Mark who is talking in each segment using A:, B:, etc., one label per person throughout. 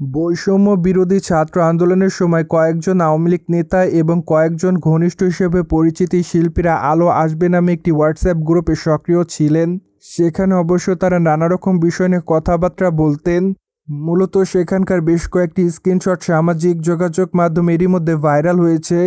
A: বৈষম্য বিরোধী ছাত্র আন্দোলনের সময় কয়েকজন আওয়ামী লীগ নেতা এবং কয়েকজন ঘনিষ্ঠ হিসেবে পরিচিত শিল্পীরা আলো আসবে নামে একটি হোয়াটসঅ্যাপ গ্রুপে সক্রিয় ছিলেন। সেখানে অবশ্য তারা নানা রকম বিষয় নিয়ে কথাবার্তা বলতেন। মূলত সেখানকার বেশ কয়েকটি স্ক্রিনশট সামাজিক যোগাযোগ মাধ্যমে এরই মধ্যে ভাইরাল হয়েছে।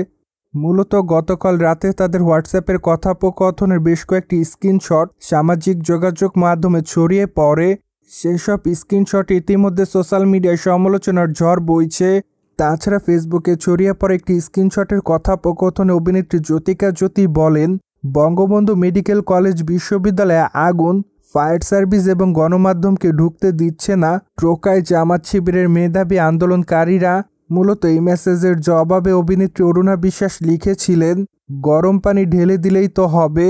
A: মূলত গতকাল রাতে তাদের হোয়াটসঅ্যাপের কথোপকথনের বেশ কয়েকটি স্ক্রিনশট সামাজিক যোগাযোগ মাধ্যমে ছড়িয়ে পড়ে। সেসব স্ক্রিনশট ইতিমধ্যে সোশ্যাল মিডিয়ায় সমালোচনার ঝড় বইছে। তাছাড়া ফেসবুকে ছড়িয়ে পড়া একটি স্ক্রিনশটের কথোপকথনে অভিনেত্রী জ্যোতিকা জ্যোতি বলেন, বঙ্গবন্ধু মেডিকেল কলেজ বিশ্ববিদ্যালয়ে আগুন, ফায়ার সার্ভিস এবং গণমাধ্যমকে ঢুকতে দিচ্ছে না, টোকায় জামাত শিবিরের মেধাবী আন্দোলনকারীরা। মূলত এই মেসেজের জবাবে অভিনেত্রী অরুণা বিশ্বাস লিখেছিলেন, গরম পানি ঢেলে দিলেই তো হবে।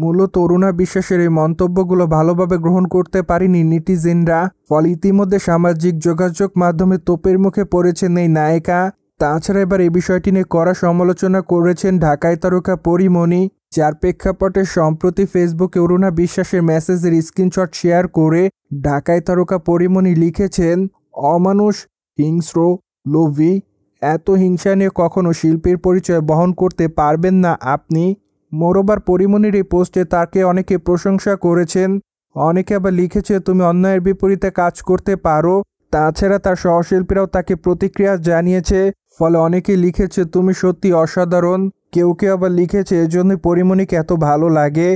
A: মূলত অরুণা বিশ্বাসের এই মন্তব্যগুলো ভালোভাবে গ্রহণ করতে পারেনি নেটিজেনরা। ফলে ইতিমধ্যে সামাজিক যোগাযোগ মাধ্যমে তোপের মুখে পড়েছেন এই নায়িকা। তাছাড়া এবার এই বিষয়টি নিয়ে কড়া সমালোচনা করেছেন ঢাকায় তারকা পরীমণি, যার প্রেক্ষাপটে সম্প্রতি ফেসবুকে অরুণা বিশ্বাসের মেসেজের স্ক্রিনশট শেয়ার করে ঢাকায় তারকা পরীমণি লিখেছেন, অমানুষ, হিংস্র, লোভী, এত হিংসা নিয়ে কখনো শিল্পীর পরিচয় বহন করতে পারবেন না আপনি। মোরোবার পরীমণির এই পোস্টে তাকে অনেকে প্রশংসা করেছেন, অনেকে আবার লিখেছে তুমি অন্যায়ের বিপরীতে কাজ করতে পারো। তাছাড়া তার সহশিল্পীরাও তাকে প্রতিক্রিয়া জানিয়েছে। ফলে অনেকে লিখেছে তুমি সত্যি অসাধারণ। কেউ কেউ আবার লিখেছে এজন্যই পরীমণিকে এত ভালো লাগে।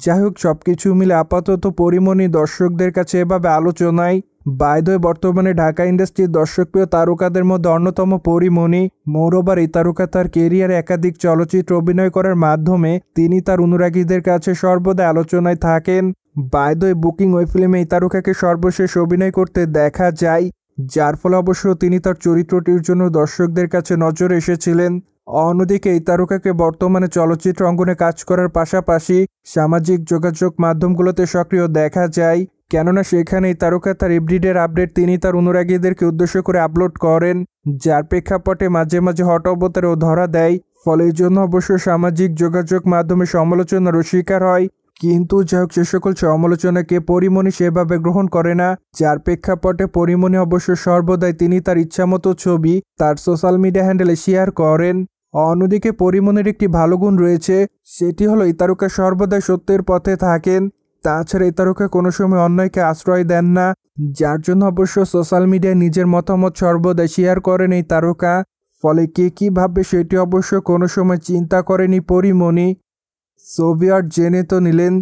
A: যাই হোক, সবকিছু মিলে আপাতত পরীমণি দর্শকদের কাছে এভাবে আলোচনায়। বাই দ্য ওয়ে, বর্তমানে ঢাকা ইন্ডাস্ট্রির দর্শকপ্রিয় তারকাদের মধ্যে অন্যতম পরীমণি। মোরোবার এই তারকা তার কেরিয়ারে একাধিক চলচ্চিত্র অভিনয় করার মাধ্যমে তিনি তার অনুরাগীদের কাছে সর্বদা আলোচনায় থাকেন। বাই দ্য ওয়ে, বুকিং ওই ফিল্মে এই তারকাকে সর্বশেষ অভিনয় করতে দেখা যায়, যার ফলে অবশ্য তিনি তার চরিত্রটির জন্য দর্শকদের কাছে নজরে এসেছিলেন। অন্যদিকে এই তারকাকে বর্তমানে চলচ্চিত্র অঙ্গনে কাজ করার পাশাপাশি সামাজিক যোগাযোগ মাধ্যমগুলোতে সক্রিয় দেখা যায়, কেননা সেখানে এই তারকা তার এভরিডের আপডেট তিনি তার অনুরাগীদেরকে উদ্দেশ্য করে আপলোড করেন, যার প্রেক্ষাপটে মাঝে মাঝে হট অবতারেও ধরা দেয়। ফলে এই জন্য অবশ্য সামাজিক যোগাযোগ মাধ্যমে সমালোচনারও শিকার হয়। কিন্তু যাই হোক, সে সকল সমালোচনাকে পরীমণি সেভাবে গ্রহণ করে না, যার প্রেক্ষাপটে পরীমণি অবশ্য সর্বদাই তিনি তার ইচ্ছামতো ছবি তার সোশ্যাল মিডিয়া হ্যান্ডেলে শেয়ার করেন। অন্যদিকে পরীমণির একটি ভালো গুণ রয়েছে, সেটি হলো এই তারকা সর্বদাই সত্যের পথে থাকেন। তাছাড়া এই তারকা কোনো সময় অন্যায়কে আশ্রয় দেন না, যার জন্য অবশ্য সোশ্যাল মিডিয়ায় নিজের মতামত সর্বদাই শেয়ার করেন এই তারকা। ফলে কে কী ভাববে সেটি অবশ্য কোনো সময় চিন্তা করেনি পরীমণি। সোভিয়ার জেনে তো নিলেন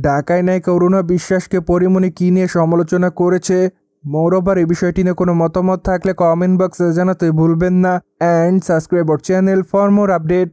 A: ঢাকায় নায়িকা অরুণা বিশ্বাসকে পরীমণি কী নিয়ে সমালোচনা করেছে। মোরোবার এই বিষয়টি নিয়ে কোনো মতামত থাকলে কমেন্ট বক্সে জানাতে ভুলবেন না। And subscribe our channel for more update.